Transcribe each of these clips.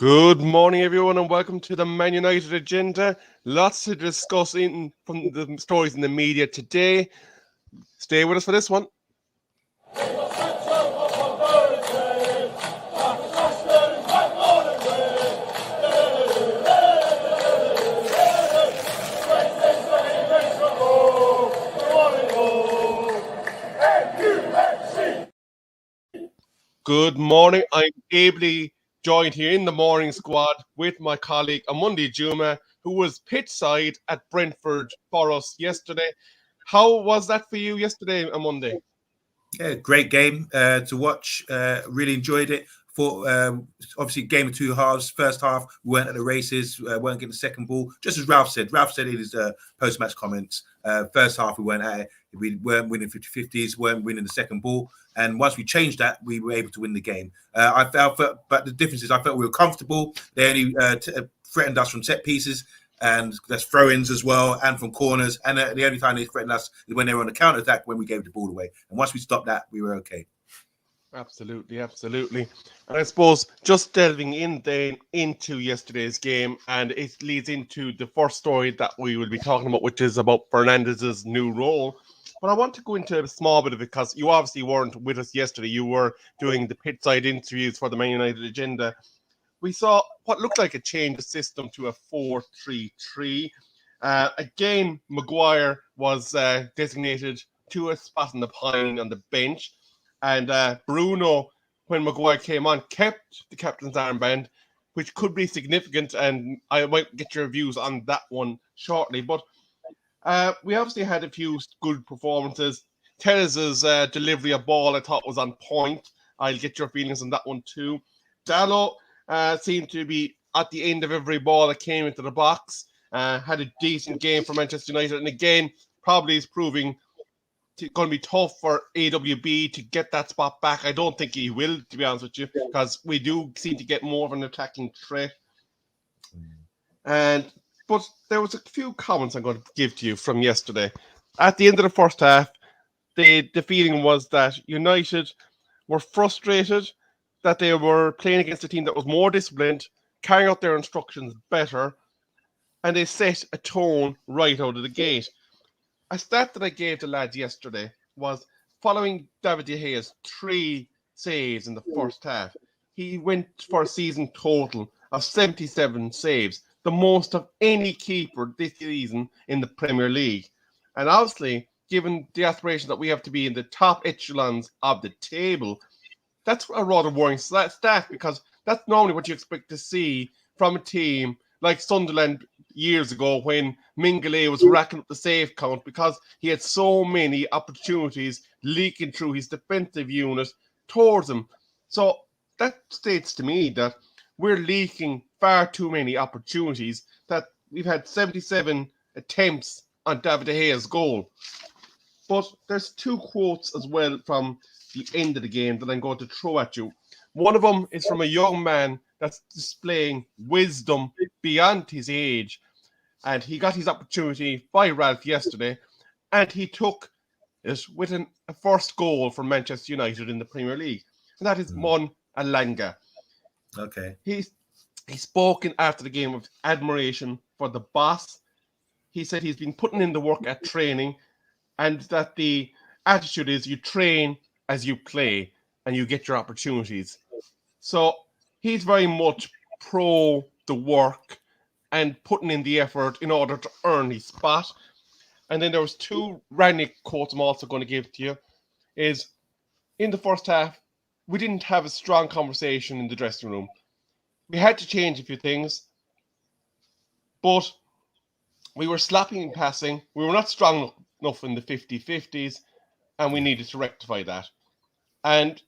Good morning, everyone, and welcome to the Man United agenda. Lots to discuss from the stories in the media today. Stay with us for this one. Good morning. I'm ably joined here in the morning squad with my colleague OMONDI Juma, who was pitch side at Brentford for us yesterday. How was that for you yesterday, OMONDI? Yeah, great game to watch. Really enjoyed it. Obviously, game of two halves. First half, we weren't at the races, weren't getting the second ball. Just as Ralph said in his post-match comments, first half we weren't at it. We weren't winning 50-50s, weren't winning the second ball. And once we changed that, we were able to win the game. But the difference is I felt we were comfortable. They only threatened us from set pieces. And there's throw-ins as well, and from corners. And the only time they threatened us is when they were on the counter-attack, when we gave the ball away. And once we stopped that, we were okay. Absolutely. And I suppose just delving into yesterday's game, and it leads into the first story that we will be talking about, which is about Fernandes' new role. But I want to go into a small bit of it because you obviously weren't with us yesterday. You were doing the pit-side interviews for the Man United agenda. We saw what looked like a change of system to a 4-3-3. Again, Maguire was designated to a spot in the pine on the bench. And Bruno, when Maguire came on, kept the captain's armband, which could be significant. And I might get your views on that one shortly. But we obviously had a few good performances. Terez's delivery of ball, I thought, was on point. I'll get your feelings on that one too. Dalot seemed to be at the end of every ball that came into the box. Had a decent game for Manchester United. And again, probably is proving going to be tough for AWB to get that spot back. I don't think he will, to be honest with you, because we do seem to get more of an attacking threat. But there was a few comments I'm going to give to you from yesterday. At the end of the first half, the feeling was that United were frustrated that they were playing against a team that was more disciplined, carrying out their instructions better, and they set a tone right out of the gate. A stat that I gave the lads yesterday was following David De Gea's 3 saves in the first half, he went for a season total of 77 saves, the most of any keeper this season in the Premier League. And obviously, given the aspiration that we have to be in the top echelons of the table, that's a rather worrying stat because that's normally what you expect to see from a team like Sunderland years ago when Mingale was racking up the save count because he had so many opportunities leaking through his defensive unit towards him. So that states to me that we're leaking far too many opportunities, that we've had 77 attempts on David De Gea's goal. But there's 2 quotes as well from the end of the game that I'm going to throw at you. One of them is from a young man that's displaying wisdom beyond his age. And he got his opportunity by Ralph yesterday, and he took it with a first goal for Manchester United in the Premier League. And that is Mon Alanga. Okay. He spoke after the game with admiration for the boss. He said he's been putting in the work at training, and that the attitude is you train as you play and you get your opportunities. So he's very much pro the work and putting in the effort in order to earn his spot. And then there was 2 Rangnick quotes I'm also going to give to you. Is in the first half, we didn't have a strong conversation in the dressing room. We had to change a few things, but we were sloppy in passing. We were not strong enough in the 50-50s, and we needed to rectify that. And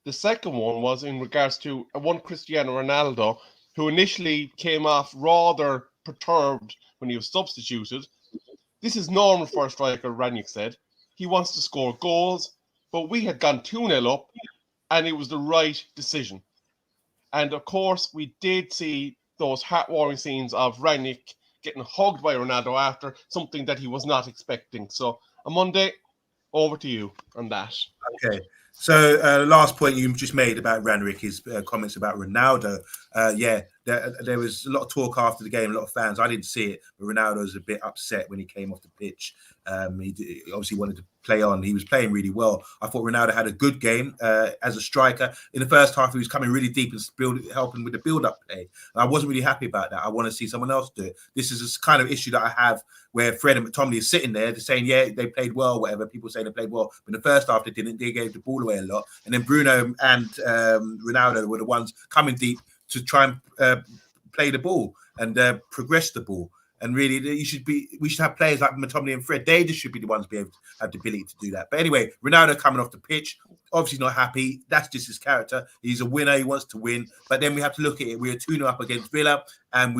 the second one was in regards to one Cristiano Ronaldo, who initially came off rather perturbed when he was substituted. This is normal for a striker, Rangnick said. He wants to score goals, but we had gone 2-0 up, and it was the right decision. And of course, we did see those heartwarming scenes of Rangnick getting hugged by Ronaldo after, something that he was not expecting. So, on Monday, over to you on that. Okay. So last point you just made about Ranrick, his comments about Ronaldo. There was a lot of talk after the game, a lot of fans. I didn't see it, but Ronaldo was a bit upset when he came off the pitch. He obviously wanted to play on. He was playing really well. I thought Ronaldo had a good game as a striker. In the first half, he was coming really deep and helping with the build-up play. And I wasn't really happy about that. I want to see someone else do it. This is this kind of issue that I have where Fred and McTominay is sitting there, they're saying, yeah, they played well, whatever. People say they played well. But in the first half, they didn't. They gave the ball away a lot. And then Bruno and Ronaldo were the ones coming deep to try and play the ball and progress the ball. And really, we should have players like McTominay and Fred. They just should be the ones to be able to have the ability to do that. But anyway, Ronaldo coming off the pitch, obviously not happy. That's just his character. He's a winner. He wants to win. But then we have to look at it. We're 2-0 up against Villa, and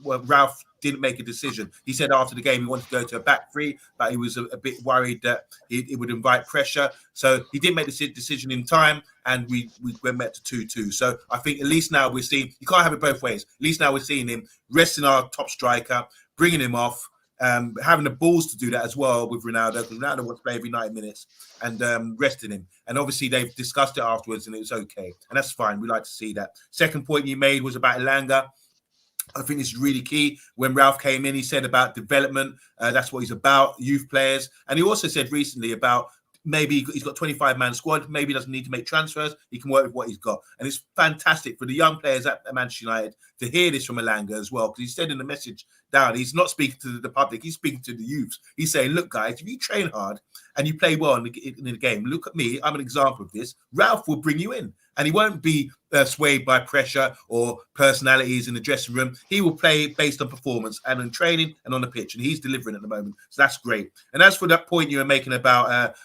Ralph didn't make a decision. He said after the game he wanted to go to a back three, but he was a bit worried that it would invite pressure. So he didn't make the decision in time, and we went back to 2-2. So I think at least now we're seeing, you can't have it both ways. At least now we're seeing him resting our top striker, bringing him off, having the balls to do that as well with Ronaldo, because Ronaldo wants to play every 90 minutes, and resting him. And obviously they've discussed it afterwards, and it was okay. And that's fine. We like to see that. Second point you made was about Lingard. I think this is really key. When Ralph came in, he said about development. That's what he's about, youth players. And he also said recently about maybe he's got 25-man squad. Maybe he doesn't need to make transfers. He can work with what he's got. And it's fantastic for the young players at Manchester United to hear this from Elanga as well, because he said in the message down, he's not speaking to the public. He's speaking to the youths. He's saying, look, guys, if you train hard and you play well in the game, look at me. I'm an example of this. Ralph will bring you in. And he won't be swayed by pressure or personalities in the dressing room. He will play based on performance and in training and on the pitch. And he's delivering at the moment. So that's great. And as for that point you were making about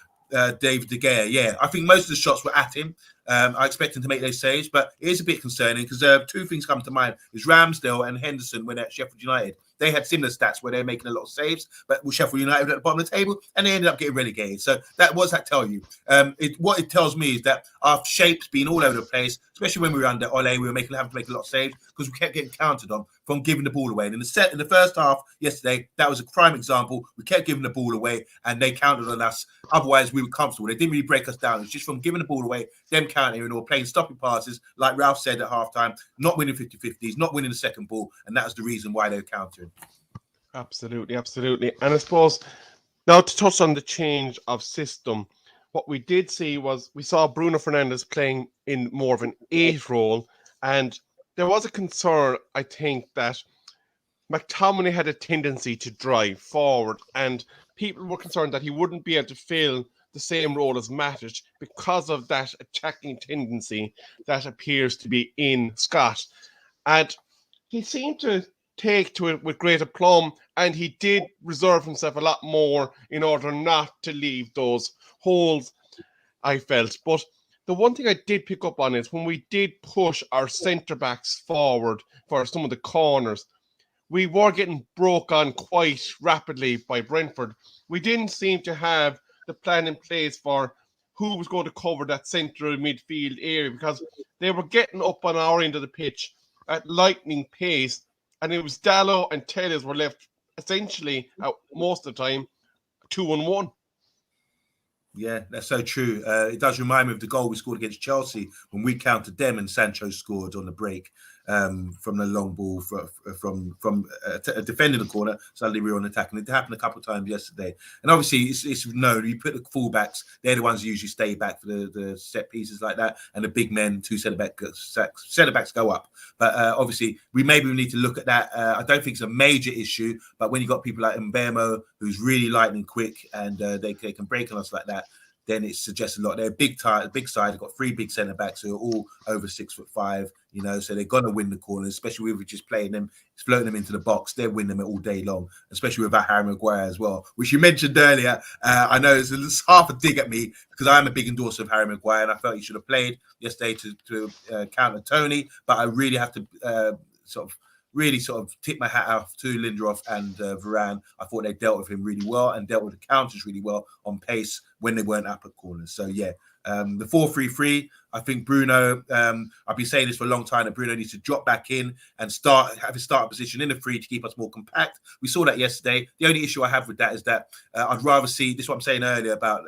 David De Gea, yeah, I think most of the shots were at him. I expect him to make those saves, but it is a bit concerning because two things come to mind. Is Ramsdale and Henderson when at Sheffield United. They had similar stats where they're making a lot of saves, but with Sheffield United at the bottom of the table, and they ended up getting relegated. So that was that tell you. What it tells me is that our shape's been all over the place, especially when we were under Ole. We were having to make a lot of saves because we kept getting counted on from giving the ball away. And in the first half yesterday, that was a prime example. We kept giving the ball away, and they counted on us. Otherwise, we were comfortable. They didn't really break us down. It's just from giving the ball away, them counting or playing stopping passes, like Ralph said at halftime, not winning 50-50s, not winning the second ball, and that was the reason why they were countering. Absolutely. And I suppose now to touch on the change of system, what we did see was we saw Bruno Fernandes playing in more of an 8 role, and there was a concern, I think, that McTominay had a tendency to drive forward, and people were concerned that he wouldn't be able to fill the same role as Matic because of that attacking tendency that appears to be in Scott. And he seemed to take to it with great aplomb, and he did reserve himself a lot more in order not to leave those holes, I felt. But the one thing I did pick up on is when we did push our centre-backs forward for some of the corners, we were getting broke on quite rapidly by Brentford. We didn't seem to have the plan in place for who was going to cover that central midfield area, because they were getting up on our end of the pitch at lightning pace, and it was Dallo and Tellez were left essentially most of the time 2-on-1. Yeah, that's so true. It does remind me of the goal we scored against Chelsea when we countered them and Sancho scored on the break from the long ball from defending the corner. Suddenly we were on attack, and it happened a couple of times yesterday. And obviously, it's known you put the fullbacks; they're the ones who usually stay back for the set pieces like that, and the big men, two centre backs go up. But obviously, we need to look at that. I don't think it's a major issue, but when you got people like Mbemo, who's really lightning quick, and they can break on us like that, then it suggests a lot. They're a big side. They've got 3 big centre backs who are all over 6'5", so they're going to win the corners, especially with just playing them, floating them into the box. They'll win them all day long, especially with Harry Maguire as well, which you mentioned earlier. I know it's half a dig at me because I'm a big endorser of Harry Maguire, and I felt he should have played yesterday to counter Tony, but I really have to sort of tip my hat off to Lindelof and Varane. I thought they dealt with him really well and dealt with the counters really well on pace when they weren't up at corners. So, yeah, the 4-3-3, I think Bruno, I've been saying this for a long time, that Bruno needs to drop back in and have his starting position in the 3 to keep us more compact. We saw that yesterday. The only issue I have with that is that I'd rather see, this is what I'm saying earlier about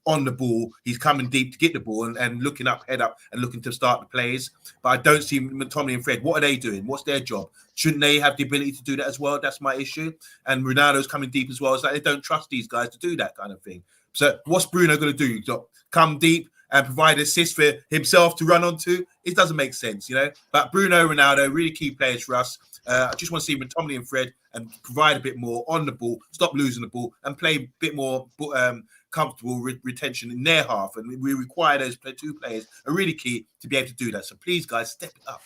on the ball. He's coming deep to get the ball and looking up, head up, and looking to start the plays. But I don't see McTominay and Fred. What are they doing? What's their job? Shouldn't they have the ability to do that as well? That's my issue. And Ronaldo's coming deep as well. It's like they don't trust these guys to do that kind of thing. So what's Bruno going to do? Come deep and provide assist for himself to run onto? It doesn't make sense, you know. But Bruno, Ronaldo, really key players for us. I just want to see McTominay and Fred and provide a bit more on the ball, stop losing the ball, and play a bit more comfortable retention in their half. And we require those two players are really key to be able to do that. So please, guys, step it up.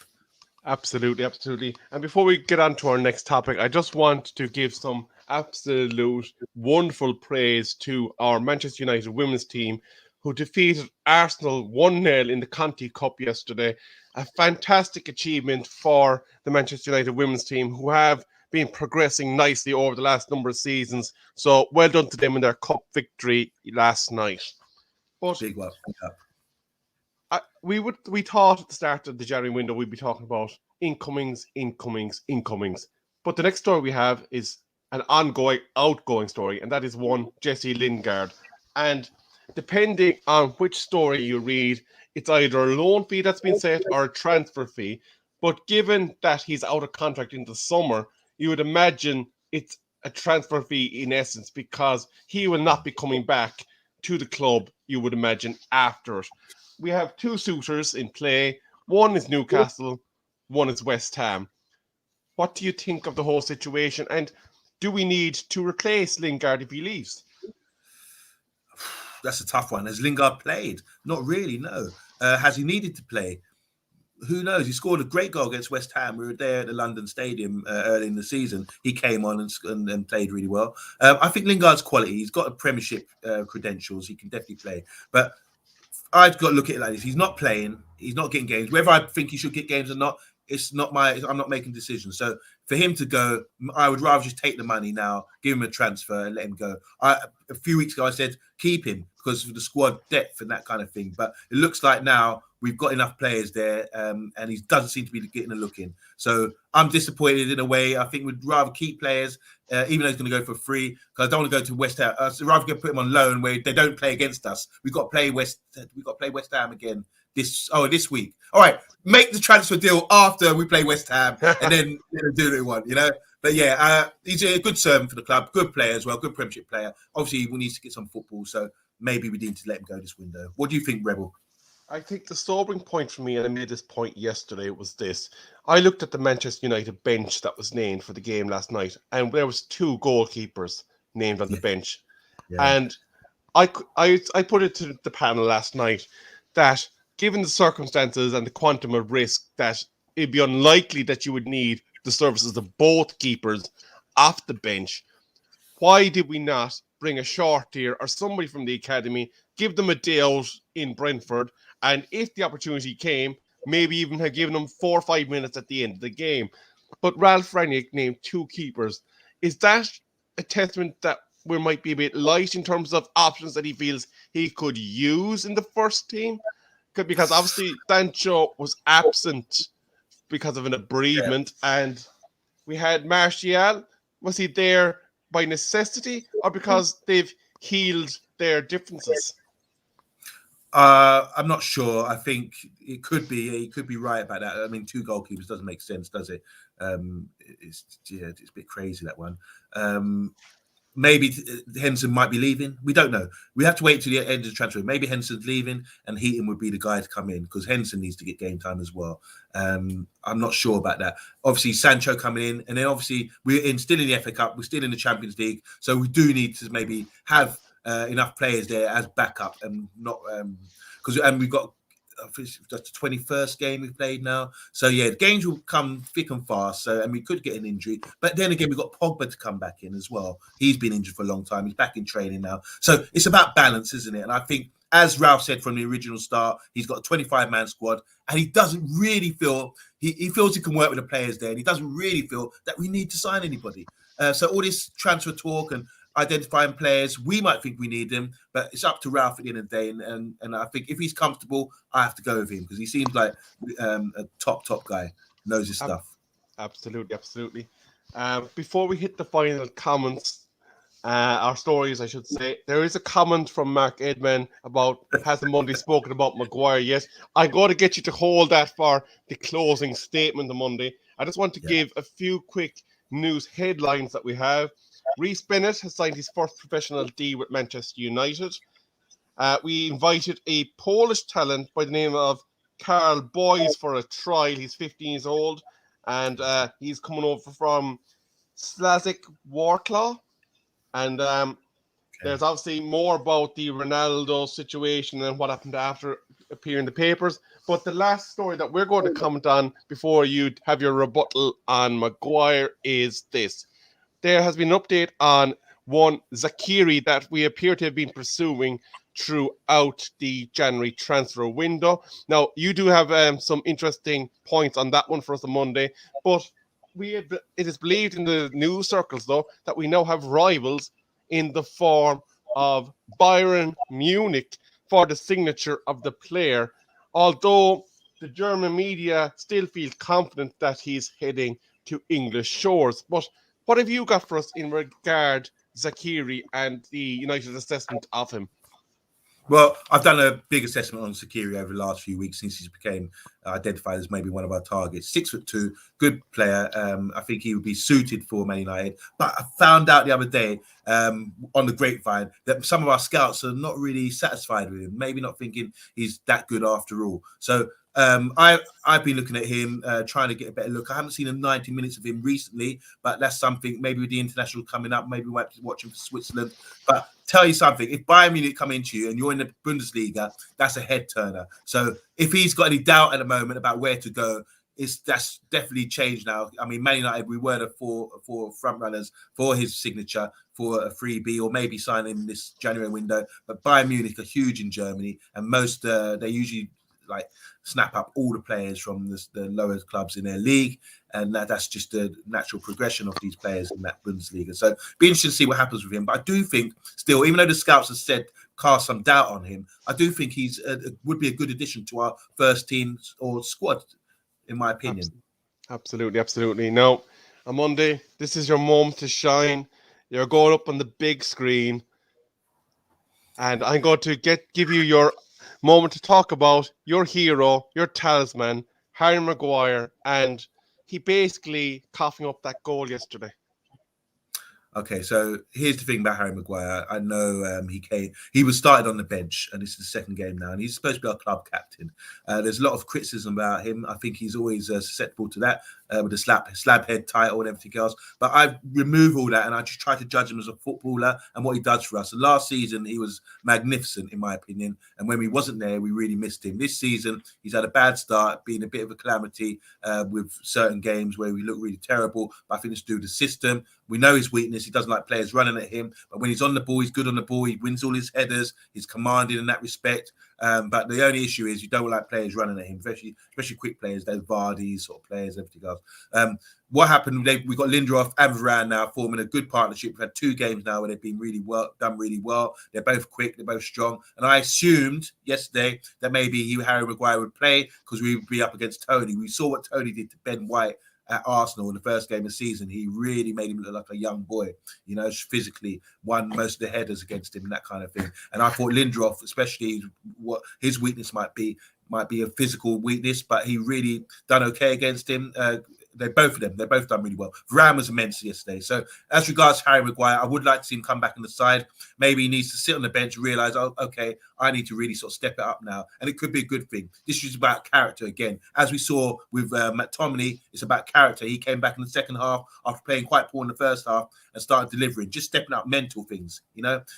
Absolutely, absolutely. And before we get on to our next topic, I just want to give some absolute wonderful praise to our Manchester United women's team who defeated Arsenal 1-0 in the Conti Cup yesterday. A fantastic achievement for the Manchester United women's team who have been progressing nicely over the last number of seasons. So well done to them in their cup victory last night. But big one. We thought at the start of the January window we'd be talking about incomings. But the next story we have is an outgoing story, and that is one Jesse Lingard. And depending on which story you read, it's either a loan fee that's been set or a transfer fee. But given that he's out of contract in the summer, you would imagine it's a transfer fee in essence, because he will not be coming back to the club, you would imagine, after it. We have two suitors in play. One is Newcastle, one is West Ham. What do you think of the whole situation? And do we need to replace Lingard if he leaves? That's a tough one. Has Lingard played? Not really, no. Has he needed to play? Who knows? He scored a great goal against West Ham. We were there at the London Stadium early in the season. He came on and played really well. I think Lingard's quality. He's got a Premiership credentials. He can definitely play. But I've got to look at it like this. He's not playing. He's not getting games. Whether I think he should get games or not, I'm not making decisions. So for him to go, I would rather just take the money now, give him a transfer and let him go. A few weeks ago, I said, keep him because of the squad depth and that kind of thing. But it looks like now we've got enough players there and he doesn't seem to be getting a look in. So I'm disappointed in a way. I think we'd rather keep players, even though he's going to go for free, because I don't want to go to West Ham. I'd rather go put him on loan where they don't play against us. We've got to play West Ham again this week. All right, make the transfer deal after we play West Ham and then do what we want, you know. But yeah, he's a good servant for the club, good player as well, good Premiership player. Obviously, we need to get some football, so maybe we need to let him go this window. What do you think, Rebel? I think the sobering point for me, and I made this point yesterday, was this. I looked at the Manchester United bench that was named for the game last night, and there was two goalkeepers named on the bench. Yeah. And I put it to the panel last night that given the circumstances and the quantum of risk, that it'd be unlikely that you would need the services of both keepers off the bench. Why did we not bring a short tier or somebody from the academy, give them a day out in Brentford, and if the opportunity came, maybe even have given them 4 or 5 minutes at the end of the game? But Ralph Rangnick named two keepers. Is that a testament that we might be a bit light in terms of options that he feels he could use in the first team? Because obviously Sancho was absent because of an bereavement, and we had Martial. Was he there by necessity or because they've healed their differences? I'm not sure. I think it could be. He could be right about that. I mean, two goalkeepers doesn't make sense, does it? It's a bit crazy, that one. Maybe Henson might be leaving. We don't know. We have to wait till the end of the transfer. Maybe Henson's leaving and Heaton would be the guy to come in because Henson needs to get game time as well. I'm not sure about that. Obviously, Sancho coming in, and then obviously we're still in the FA Cup. We're still in the Champions League, so we do need to maybe have enough players there as backup and not because we've got. That's the 21st game we've played now. So, yeah, the games will come thick and fast. So, and we could get an injury. But then again, we've got Pogba to come back in as well. He's been injured for a long time. He's back in training now. So, it's about balance, isn't it? And I think, as Ralph said from the original start, he's got a 25-man squad. And he doesn't really feel, he feels he can work with the players there. And he doesn't really feel that we need to sign anybody. So, all this transfer talk and identifying players, we might think we need them, but it's up to Ralph at the end of the day. And I think if he's comfortable, I have to go with him because he seems like a top guy, knows his stuff. Absolutely. Before we hit the final comments, our stories, I should say. There is a comment from Mark Edman about has the Monday spoken about Maguire yet? I'm going to get you to hold that for the closing statement on Monday. I just want to give a few quick news headlines that we have. Reece Bennett has signed his first professional deal with Manchester United. We invited a Polish talent by the name of Karl Boys for a trial. He's 15 years old, and he's coming over from Slazik Warklaw. And there's obviously more about the Ronaldo situation and what happened after appearing in the papers. But the last story that we're going to comment on before you have your rebuttal on Maguire is this. There has been an update on one Zakaria that we appear to have been pursuing throughout the January transfer window. Now, you do have some interesting points on that one for us on Monday, but it is believed in the news circles, though, that we now have rivals in the form of Bayern Munich for the signature of the player, although the German media still feel confident that he's heading to English shores. But what have you got for us in regard Zakaria and the United assessment of him? Well, I've done a big assessment on Zakaria over the last few weeks since he became identified as maybe one of our targets. 6'2", good player. I think he would be suited for Man United. But I found out the other day on the grapevine that some of our scouts are not really satisfied with him, maybe not thinking he's that good after all. So I've been looking at him, trying to get a better look. I haven't seen 90 minutes of him recently, but that's something maybe with the international coming up, maybe we might be watching for Switzerland. But tell you something, if Bayern Munich come into you and you're in the Bundesliga, that's a head turner. So if he's got any doubt at the moment about where to go, that's definitely changed now. I mean, Man United, we were the four front runners for his signature for a freebie or maybe signing this January window. But Bayern Munich are huge in Germany, and most they usually like snap up all the players from the lower clubs in their league, and that's just a natural progression of these players in that Bundesliga. So be interesting to see what happens with him. But I do think still, even though the scouts have said cast some doubt on him, I do think he's would be a good addition to our first team or squad, in my opinion. Absolutely. Now, on Monday, this is your moment to shine. You're going up on the big screen, and I'm going to give you your moment to talk about your hero, your talisman, Harry Maguire, and he basically coughing up that goal yesterday. Okay, so here's the thing about Harry Maguire. I know he was started on the bench, and this is the second game now, and he's supposed to be our club captain. There's a lot of criticism about him. I think he's always susceptible to that with the slab head title and everything else. But I remove all that, and I just try to judge him as a footballer and what he does for us. And last season, he was magnificent, in my opinion. And when he wasn't there, we really missed him. This season, he's had a bad start, being a bit of a calamity with certain games where we look really terrible. But I think it's due to the system. We know his weakness. He doesn't like players running at him. But when he's on the ball, he's good on the ball. He wins all his headers. He's commanding in that respect. But the only issue is you don't like players running at him, especially quick players, those Vardy sort of players, everything else. What happened? We got Lindelof and Varane now forming a good partnership. We've had 2 games now where they've been done really well. They're both quick, they're both strong. And I assumed yesterday that maybe Harry Maguire would play because we would be up against Tony. We saw what Tony did to Ben White at Arsenal in the first game of the season. He really made him look like a young boy, physically won most of the headers against him and that kind of thing. And I thought Lindelof, especially what his weakness might be a physical weakness, but he really done okay against him. They're both done really well. Varane was immense yesterday. So as regards Harry Maguire, I would like to see him come back on the side. Maybe he needs to sit on the bench and realise, oh, okay, I need to really sort of step it up now. And it could be a good thing. This is about character again. As we saw with McTominay, it's about character. He came back in the second half after playing quite poor in the first half and started delivering, just stepping up mental things,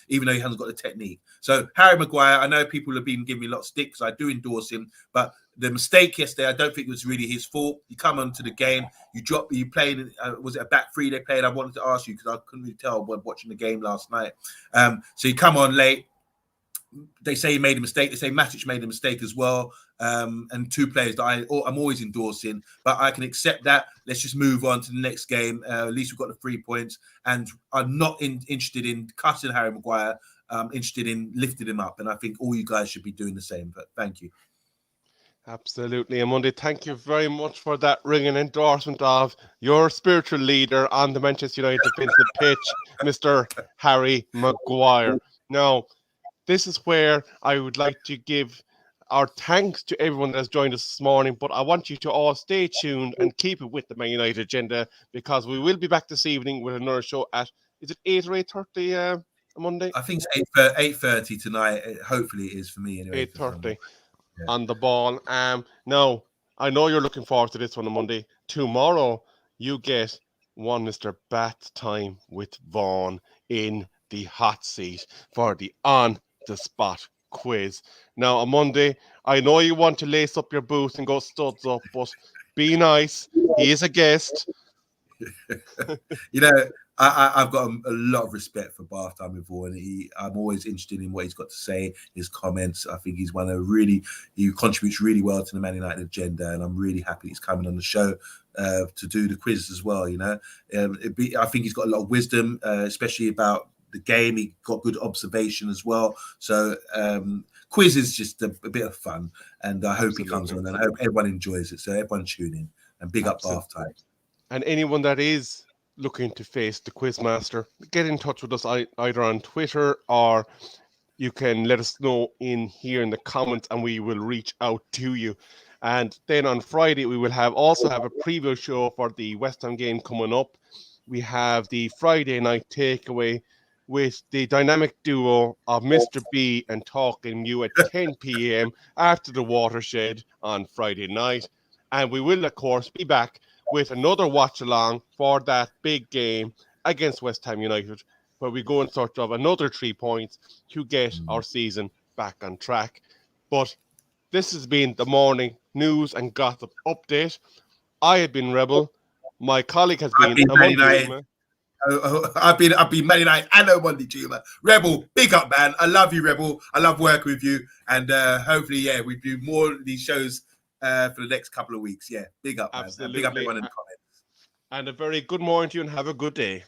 even though he hasn't got the technique. So Harry Maguire, I know people have been giving me a lot of stick because I do endorse him, but the mistake yesterday, I don't think it was really his fault. You come onto the game, you played, was it a back 3 they played? I wanted to ask you because I couldn't really tell when watching the game last night. So you come on late. They say he made a mistake. They say Matic made a mistake as well. And 2 players that I'm always endorsing, but I can accept that. Let's just move on to the next game. At least we've got the 3 points. And I'm not interested in cutting Harry Maguire. I'm interested in lifting him up. And I think all you guys should be doing the same. But thank you. Absolutely, Amundi. Thank you very much for that ringing endorsement of your spiritual leader on the Manchester United defensive pitch, Mr. Harry Maguire. Now, this is where I would like to give our thanks to everyone that has joined us this morning, but I want you to all stay tuned and keep it with the Man United agenda, because we will be back this evening with another show at, is it 8 or 8:30 on Monday? I think it's 8:30 tonight. Hopefully it is for me anyway. 8:30 Yeah. on the ball. Now, I know you're looking forward to this one on Monday. Tomorrow, you get one Mr. Bat time with Vaughan in the hot seat for the on-the-spot quiz. Now, on Monday, I know you want to lace up your boots and go studs up, but be nice. He is a guest. You know, I've got a lot of respect for Bath Time with Vaughan. I'm always interested in what he's got to say, his comments. I think he's he contributes really well to the Man United agenda, and I'm really happy he's coming on the show to do the quiz as well. You know, I think he's got a lot of wisdom, especially about the game. He got good observation as well. So quiz is just a bit of fun, and I hope he comes on, and I hope everyone enjoys it. So everyone tune in and big up Bath Time. And anyone that is looking to face the Quizmaster, get in touch with us either on Twitter, or you can let us know in here in the comments and we will reach out to you. And then on Friday, we will also have a preview show for the West Ham game coming up. We have the Friday night takeaway with the dynamic duo of Mr. B and TalkMU at 10 p.m. after the Watershed on Friday night. And we will, of course, be back with another watch-along for that big game against West Ham United, where we go in search of another 3 points to get our season back on track. But this has been the morning news and gossip update. I have been Rebel. My colleague has been Amundi. I've been Man United and Omondi Juma. Rebel, big up, man. I love you, Rebel. I love working with you. And hopefully, we do more of these shows for the next couple of weeks. Yeah, big up, man. Absolutely. Big up everyone in the comments. And a very good morning to you and have a good day.